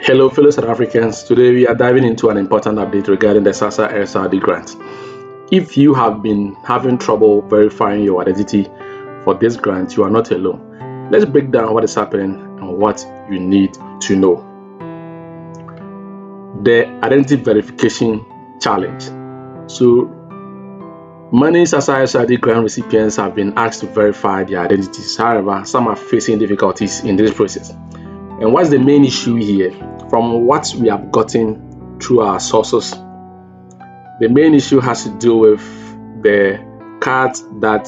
Hello, fellow South Africans. Today we are diving into an important update regarding the SASSA SRD grant. If you have been having trouble verifying your identity for this grant, you are not alone. Let's break down what is happening and what you need to know. The identity verification challenge. So, many SASSA SRD grant recipients have been asked to verify their identities. However, some are facing difficulties in this process. And what's the main issue here? From what we have gotten through our sources, the main issue has to do with the card that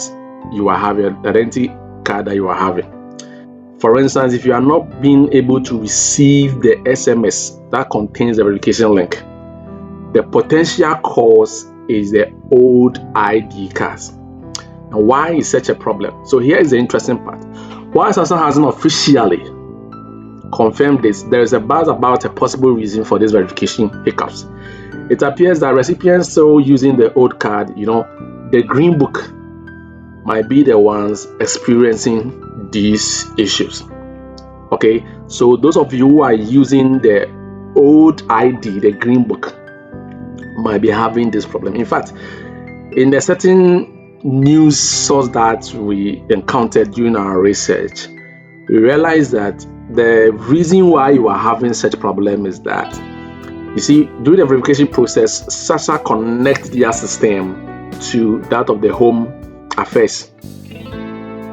you are having, the identity card that you are having. For instance, if you are not being able to receive the SMS that contains the verification link, the potential cause is the old ID cards. And why is such a problem? So here is the interesting part. While SASSA hasn't officially confirmed this, there is a buzz about a possible reason for this verification hiccups. It appears that recipients still using the old card, the green book, might be the ones experiencing these issues. Okay, so those of you who are using the old ID, the green book, might be having this problem. In fact, in a certain news source that we encountered during our research, we realized that the reason why you are having such problem is that, you see, during the verification process, SASSA connects their system to that of the Home Affairs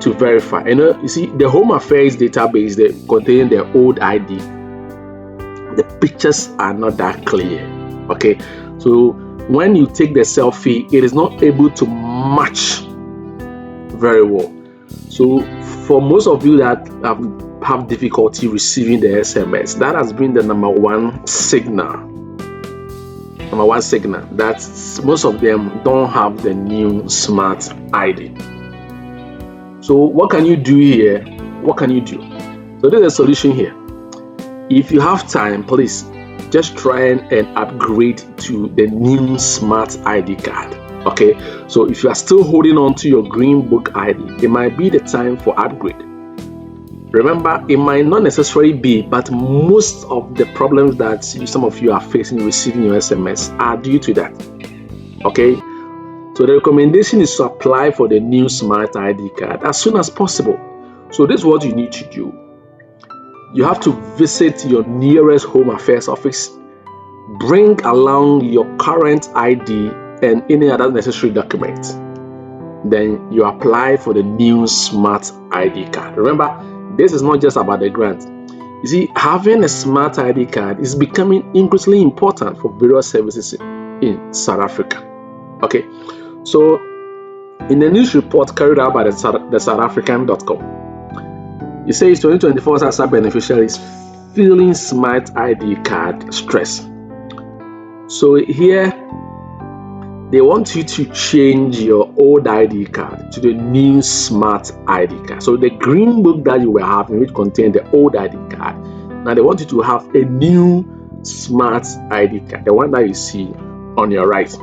to verify. You see, the Home Affairs database, they contain the old ID. The pictures are not that clear. Okay, so when you take the selfie, it is not able to match very well. So for most of you that have difficulty receiving the SMS, that has been the number one signal that most of them don't have the new smart ID. So what can you do here? What can you do? So there's a solution here. If you have time, please just try and upgrade to the new smart ID card. Okay, so if you are still holding on to your green book ID, it might be the time for upgrade. Remember, it might not necessarily be, but most of the problems that some of you are facing receiving your SMS are due to that. Okay, so the recommendation is to apply for the new smart ID card as soon as possible. So this is what you need to do. You have to visit your nearest Home Affairs office, bring along your current ID and any other necessary document. Then you apply for the new smart ID card. Remember, this is not just about the grant. You see, having a smart ID card is becoming increasingly important for various services in South Africa. Okay, so in the news report carried out by the SouthAfrican.com, it says 2024 SASSA beneficiaries feeling smart ID card stress. So here, they want you to change your old ID card to the new smart ID card. So the green book that you were having, which contained the old ID card, now they want you to have a new smart ID card, the one that you see on your right.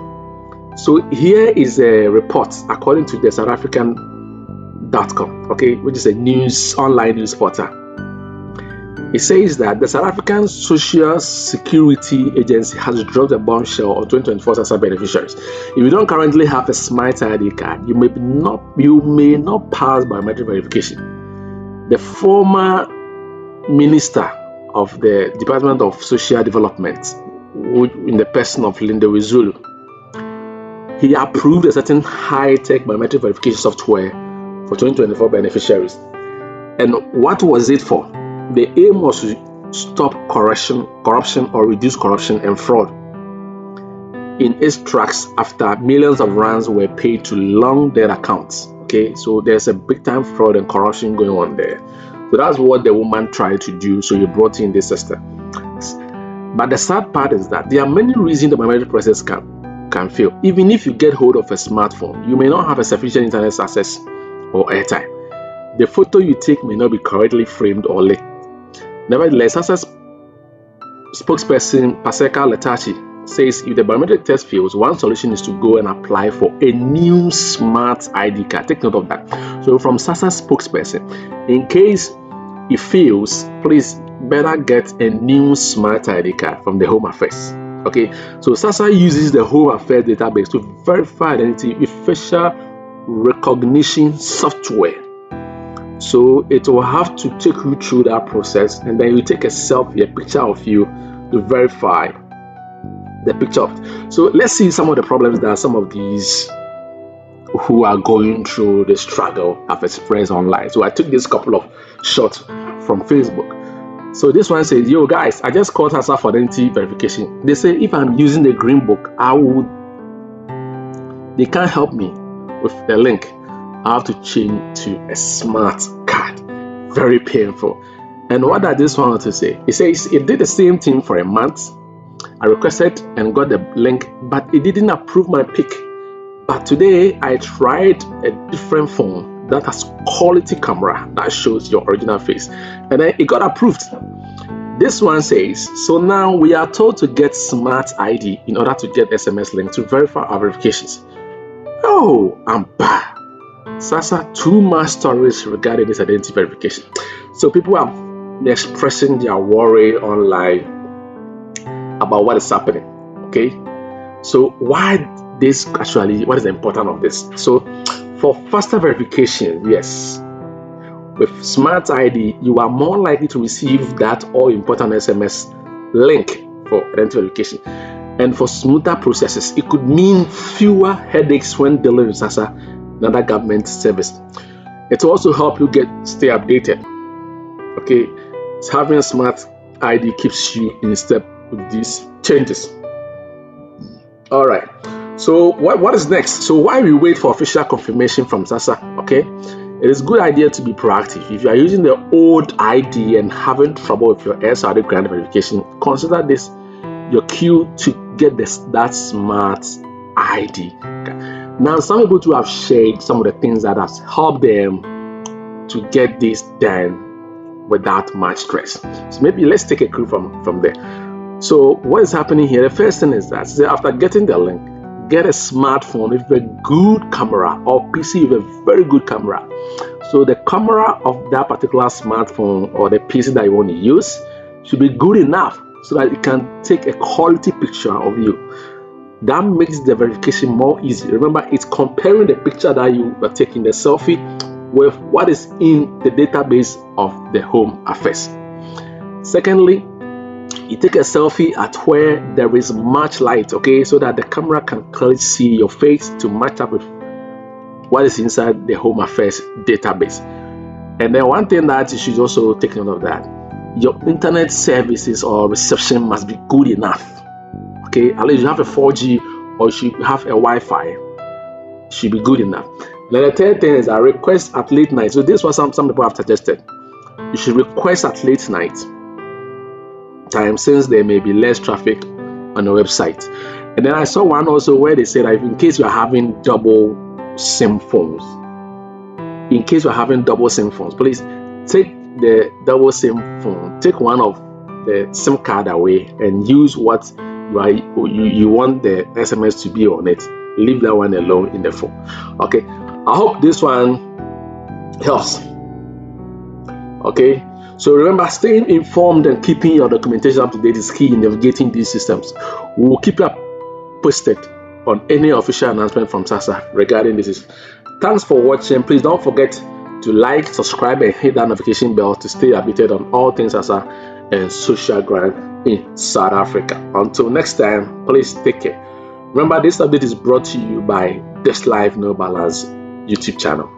So here is a report according to the SouthAfrican.com, okay, which is a online news portal. It says that the South African Social Security Agency has dropped a bombshell on 2024 SASSA beneficiaries. If you don't currently have a smart ID card, you may not pass biometric verification. The former minister of the Department of Social Development, in the person of Linda Wizulu, he approved a certain high-tech biometric verification software for 2024 beneficiaries. And what was it for? The aim was to stop corruption or reduce corruption and fraud in its tracks after millions of rands were paid to long dead accounts. Okay, so there's a big time fraud and corruption going on there. So that's what the woman tried to do. So you brought in this system. But the sad part is that there are many reasons the biometric process can fail. Even if you get hold of a smartphone, you may not have a sufficient internet access or airtime. The photo you take may not be correctly framed or lit. Nevertheless, SASSA's spokesperson Paseka Letachi says if the biometric test fails, one solution is to go and apply for a new smart ID card. Take note of that. So from SASSA's spokesperson, in case it fails, please better get a new smart ID card from the Home Affairs. Okay, so SASSA uses the Home Affairs database to verify identity with facial recognition software. So it will have to take you through that process, and then you take a selfie, a picture of you, to verify the picture of it. So let's see some of the problems that some of these who are going through the struggle have expressed online. So I took this couple of shots from Facebook. So this one says, yo guys, I just called SASSA for identity verification. They say if I'm using the green book, they can't help me with the link. I have to change to a smart card. Very painful. And what does this one want to say? It says it did the same thing for a month. I requested and got the link, but it didn't approve my pic. But today I tried a different phone that has quality camera that shows your original face, and then it got approved. This one says, so now we are told to get smart ID in order to get SMS link to verify our verifications. Oh, I'm bad. SASSA, too much stories regarding this identity verification. So people have been expressing their worry online about what is happening. Okay, so what is the importance of this? So for faster verification, yes, with smart ID you are more likely to receive that all important SMS link for identity verification, and for smoother processes it could mean fewer headaches when dealing with SASSA and other government service. It will also help you stay updated. Okay, so having a smart ID keeps you in step with these changes. All right, so what is next? So while we wait for official confirmation from SASSA, okay, it is a good idea to be proactive. If you are using the old ID and having trouble with your SRD grant verification, consider this your cue to get that smart ID. Okay. Now, some people too have shared some of the things that has helped them to get this done without much stress. So maybe let's take a clue from there. So what is happening here? The first thing is that after getting the link, get a smartphone with a good camera or PC with a very good camera. So the camera of that particular smartphone or the PC that you want to use should be good enough so that it can take a quality picture of you. That makes the verification more easy. Remember, it's comparing the picture that you are taking, the selfie, with what is in the database of the Home Affairs. Secondly, you take a selfie at where there is much light, okay, so that the camera can clearly see your face to match up with what is inside the Home Affairs database. And then one thing that you should also take note of, that your internet services or reception must be good enough. Okay, at least you have a 4G or you should have a Wi-Fi, should be good enough. Then the third thing is a request at late night. So this was some people have suggested. You should request at late night time, since there may be less traffic on the website. And then I saw one also where they said that in case you are having double SIM phones, please take the double SIM phone, take one of the SIM card away and use what you want the SMS to be on it. Leave that one alone in the phone. Okay, I hope this one helps. Okay, so remember, staying informed and keeping your documentation up to date is key in navigating these systems. We will keep you posted on any official announcement from SASSA regarding this. Thanks for watching. Please don't forget to like, subscribe, and hit that notification bell to stay updated on all things SASSA and social grant in South Africa. Until next time, please take care. Remember, this update is brought to you by This Life No Balance YouTube channel.